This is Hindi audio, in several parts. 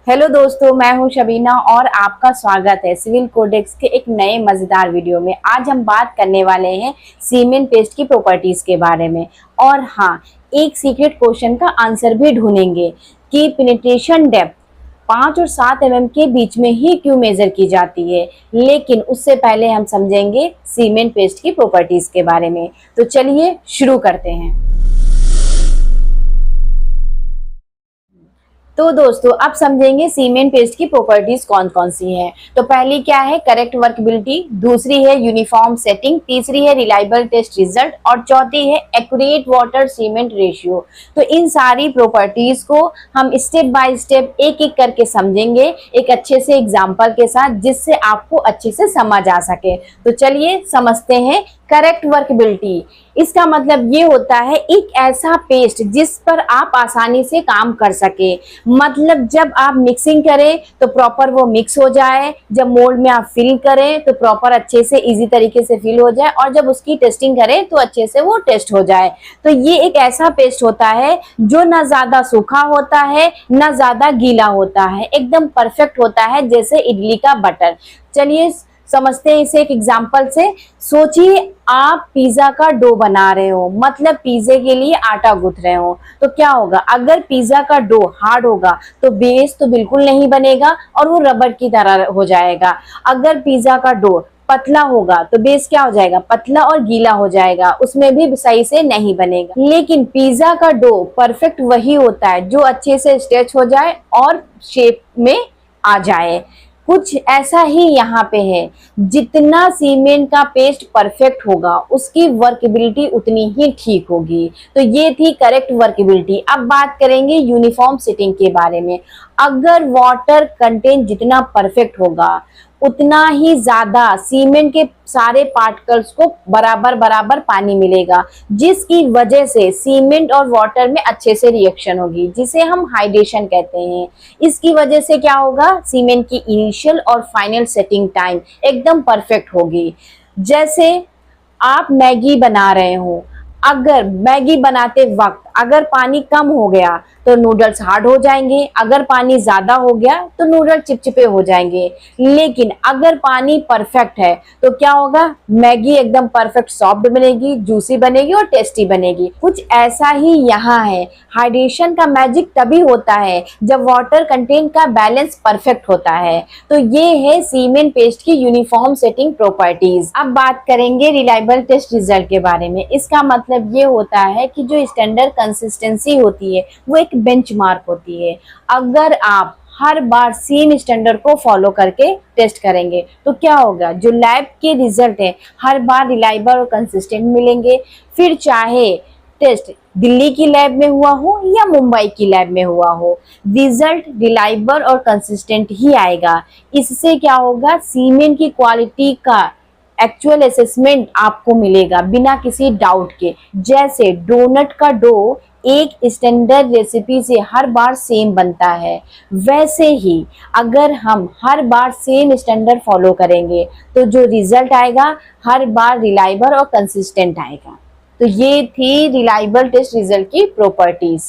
हेलो दोस्तों, मैं हूं शबीना और आपका स्वागत है सिविल कोडेक्स के एक नए मजेदार वीडियो में। आज हम बात करने वाले हैं सीमेंट पेस्ट की प्रॉपर्टीज के बारे में। और हाँ, एक सीक्रेट क्वेश्चन का आंसर भी ढूंढेंगे कि पेनिट्रेशन डेप्थ 5 और 7 mm के बीच में ही क्यों मेजर की जाती है। लेकिन उससे पहले हम समझेंगे सीमेंट पेस्ट की प्रॉपर्टीज के बारे में। तो चलिए शुरू करते हैं। तो दोस्तों, अब समझेंगे सीमेंट पेस्ट की प्रॉपर्टीज कौन कौन सी हैं। तो पहली क्या है, करेक्ट वर्कबिलिटी। दूसरी है यूनिफॉर्म सेटिंग। तीसरी है रिलायबल टेस्ट रिजल्ट। और चौथी है एक्यूरेट वाटर सीमेंट रेशियो। तो इन सारी प्रॉपर्टीज को हम स्टेप बाय स्टेप एक एक करके समझेंगे, एक अच्छे से एग्जाम्पल के साथ, जिससे आपको अच्छे से समझ आ सके। तो चलिए समझते हैं। करेक्ट वर्कबिलिटी, इसका मतलब ये होता है एक ऐसा पेस्ट जिस पर आप आसानी से काम कर सके। मतलब जब आप मिक्सिंग करें तो प्रॉपर वो मिक्स हो जाए, जब मोल्ड में आप फिल करें तो प्रॉपर अच्छे से इजी तरीके से फिल हो जाए, और जब उसकी टेस्टिंग करें तो अच्छे से वो टेस्ट हो जाए। तो ये एक ऐसा पेस्ट होता है जो ना ज्यादा सूखा होता है ना ज्यादा गीला होता है, एकदम परफेक्ट होता है जैसे इडली का बटर। चलिए समझते हैं इसे एक एग्जाम्पल से। सोचिए आप पिज्जा का डो बना रहे हो, मतलब पिज्जे के लिए आटा गूंथ रहे हो। तो क्या होगा, अगर पिज्जा का डो हार्ड होगा तो बेस तो बिल्कुल नहीं बनेगा और वो रबड़ की तरह हो जाएगा। अगर पिज्जा का डो पतला होगा तो बेस क्या हो जाएगा, पतला और गीला हो जाएगा, उसमें भी सही से नहीं बनेगा। लेकिन पिज्जा का डो परफेक्ट वही होता है जो अच्छे से स्ट्रेच हो जाए और शेप में आ जाए। कुछ ऐसा ही यहाँ पे है, जितना सीमेंट का पेस्ट परफेक्ट होगा उसकी वर्केबिलिटी उतनी ही ठीक होगी। तो ये थी करेक्ट वर्केबिलिटी। अब बात करेंगे यूनिफॉर्म सेटिंग के बारे में। अगर वाटर कंटेंट जितना परफेक्ट होगा उतना ही ज्यादा सीमेंट के सारे पार्टिकल्स को बराबर बराबर पानी मिलेगा, जिसकी वजह से सीमेंट और वाटर में अच्छे से रिएक्शन होगी, जिसे हम हाइड्रेशन कहते हैं। इसकी वजह से क्या होगा, सीमेंट की इनिशियल और फाइनल सेटिंग टाइम एकदम परफेक्ट होगी। जैसे आप मैगी बना रहे हो, अगर मैगी बनाते वक्त अगर पानी कम हो गया तो नूडल्स हार्ड हो जाएंगे, अगर पानी ज्यादा हो गया तो नूडल चिपचिपे हो जाएंगे। लेकिन अगर पानी परफेक्ट है तो क्या होगा, मैगी एकदम परफेक्ट सॉफ्ट बनेगी, जूसी बनेगी और टेस्टी बनेगी। कुछ ऐसा ही यहाँ है। हाइड्रेशन का मैजिक तभी होता है जब वाटर कंटेंट का बैलेंस परफेक्ट होता है। तो ये है सीमेंट पेस्ट की यूनिफॉर्म सेटिंग प्रॉपर्टीज। अब बात करेंगे रिलायबल टेस्ट रिजल्ट के बारे में। इसका मतलब ये होता है कि जो स्टैंडर्ड कंसिस्टेंसी होती है वो एक बेंचमार्क होती है। अगर आप हर बार सेम स्टैंडर्ड को फॉलो करके टेस्ट करेंगे तो क्या होगा, जो लैब के रिजल्ट है हर बार रिलायबल और कंसिस्टेंट मिलेंगे। फिर चाहे टेस्ट दिल्ली की लैब में हुआ हो या मुंबई की लैब में हुआ हो, रिजल्ट रिलायबल और कंसिस्टेंट ही आएगा। इससे क्या होगा, सीमेंट की क्वालिटी का एक्चुअल असेसमेंट आपको मिलेगा बिना किसी डाउट के। जैसे डोनट का डो एक स्टैंडर्ड रेसिपी से हर बार सेम बनता है, वैसे ही अगर हम हर बार सेम स्टैंडर्ड फॉलो करेंगे तो जो रिजल्ट आएगा हर बार रिलायबल और कंसिस्टेंट आएगा। तो ये थी रिलायबल टेस्ट रिजल्ट की प्रॉपर्टीज।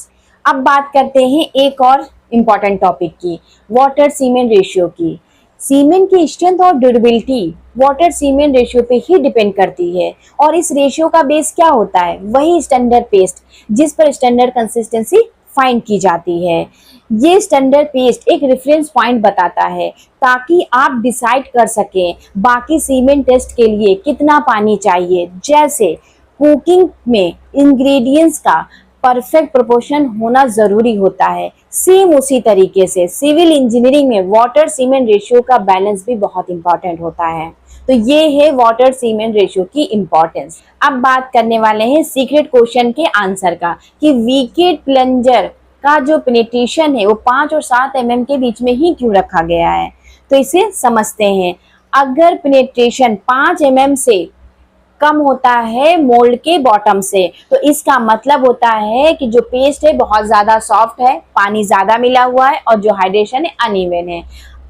अब बात करते हैं एक और इम्पॉर्टेंट टॉपिक की, वाटर सीमेंट रेशियो की। सीमेंट की स्ट्रेंथ और ड्यूरेबिलिटी वाटर सीमेंट रेशियो पे ही डिपेंड करती है। और इस रेशियो का बेस क्या होता है, वही स्टैंडर्ड पेस्ट जिस पर स्टैंडर्ड कंसिस्टेंसी फाइंड की जाती है। ये स्टैंडर्ड पेस्ट एक रेफरेंस पॉइंट बताता है ताकि आप डिसाइड कर सकें बाकी सीमेंट टेस्ट के लिए कितना पानी चाहिए। जैसे कुकिंग में इंग्रेडिएंट्स का परफेक्ट प्रोपोर्शन होना जरूरी होता है, सेम उसी तरीके से सिविल इंजीनियरिंग में वाटर सीमेंट रेशियो का बैलेंस भी बहुत इंपॉर्टेंट होता है। तो ये है वाटर सीमेंट रेशियो की इंपॉर्टेंस। अब बात करने वाले हैं सीक्रेट क्वेश्चन के आंसर का, कि वीकेट प्लंजर का जो पेनिट्रेशन है वो 5 और 7 mm के बीच में ही क्यों रखा गया है। तो इसे समझते हैं। अगर पेनिट्रेशन 5 mm से कम होता है मोल्ड के बॉटम से, तो इसका मतलब होता है कि जो पेस्ट है बहुत ज्यादा सॉफ्ट है, पानी ज्यादा मिला हुआ है और जो हाइड्रेशन है अनइवन है।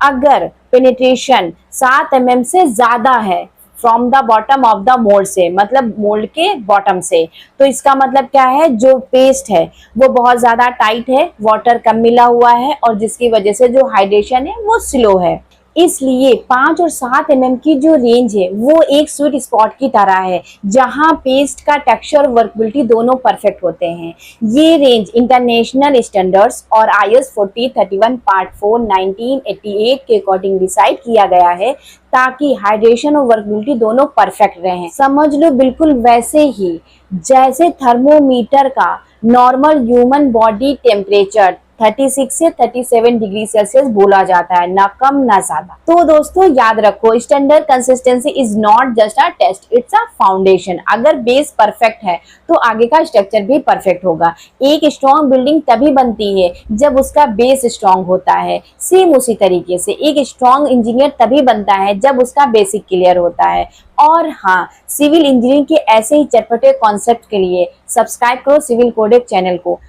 अगर पेनिट्रेशन 7 mm से ज्यादा है, from the bottom of the mould से, मतलब मोल्ड के बॉटम से। तो इसका मतलब क्या है, जो पेस्ट है वो बहुत ज्यादा टाइट है, वाटर कम मिला हुआ है और जिसकी वजह से जो हाइड्रेशन है वो स्लो है। इसलिए 5 और 7 mm की जो रेंज है वो एक स्वीट स्पॉट की तरह है, जहां पेस्ट का टेक्सचर और वर्कबिलिटी दोनों परफेक्ट होते हैं। ये रेंज इंटरनेशनल स्टैंडर्ड्स और IS 4031 पार्ट 4 1988 के अकॉर्डिंग डिसाइड किया गया है, ताकि हाइड्रेशन और वर्कबिलिटी दोनों परफेक्ट रहें। समझ लो बिल्कुल वैसे ही जैसे थर्मोमीटर का नॉर्मल ह्यूमन बॉडी टेम्परेचर 36 से 37 डिग्री सेल्सियस बोला जाता है, ना कम ना ज्यादा। तो दोस्तों याद रखो, standard consistency is not just a test, it's a foundation. अगर बेस परफेक्ट है तो आगे का स्ट्रक्चर भी परफेक्ट होगा। एक स्ट्रॉन्ग बिल्डिंग तभी बनती है जब उसका बेस स्ट्रॉन्ग होता है। सेम उसी तरीके से एक स्ट्रॉन्ग इंजीनियर तभी बनता है जब उसका बेसिक क्लियर होता है। और हाँ, सिविल इंजीनियरिंग के ऐसे ही चटपटे कॉन्सेप्ट के लिए सब्सक्राइब करो सिविल कोडेक चैनल को।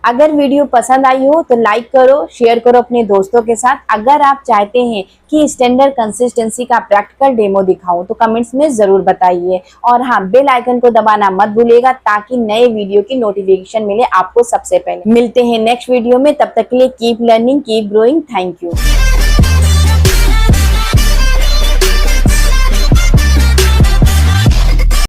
अगर वीडियो पसंद आई हो तो लाइक करो, शेयर करो अपने दोस्तों के साथ। अगर आप चाहते हैं कि स्टैंडर्ड कंसिस्टेंसी का प्रैक्टिकल डेमो दिखाऊं तो कमेंट्स में जरूर बताइए। और हाँ, बेल आइकन को दबाना मत भूलिएगा ताकि नए वीडियो की नोटिफिकेशन मिले आपको सबसे पहले। मिलते हैं नेक्स्ट वीडियो में, तब तक के लिए keep learning, keep growing. Thank you.